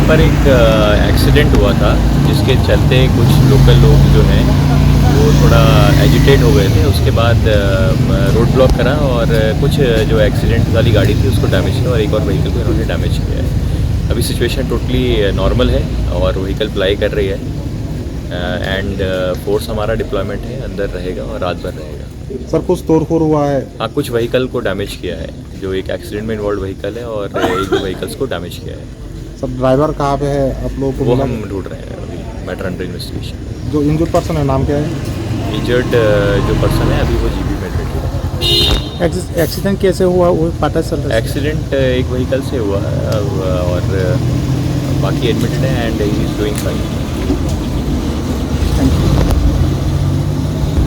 पर एक एक्सीडेंट हुआ था जिसके चलते कुछ लोकल लोग जो हैं वो थोड़ा एजिटेट हो गए थे। उसके बाद रोड ब्लॉक करा और कुछ जो एक्सीडेंट वाली गाड़ी थी उसको डैमेज किया और एक और व्हीकल को इन्होंने डैमेज किया है। अभी सिचुएशन टोटली नॉर्मल है और व्हीकल अप्लाई कर रही है एंड फोर्स हमारा डिप्लॉयमेंट है, अंदर रहेगा और रात भर रहेगा। सर कुछ तोड़फोड़ हुआ है? हाँ, कुछ व्हीकल को डैमेज किया है, जो एक एक्सीडेंट में इन्वॉल्व व्हीकल है और एक दो व्हीकल्स को डैमेज किया है। सर ड्राइवर कहाँ पे है आप लोगों को वो मिला? हम ढूंढ रहे हैं अभी, मैटर अंडर इन्वेस्टिगेशन। जो इंजर्ड पर्सन है नाम क्या है? इंजर्ड जो पर्सन है अभी वो जीबी में एडमिटेड है। एक्सीडेंट कैसे हुआ वो पता चल रहा है? एक्सीडेंट एक व्हीकल से हुआ है और बाकी एडमिटेड है and he is doing fine.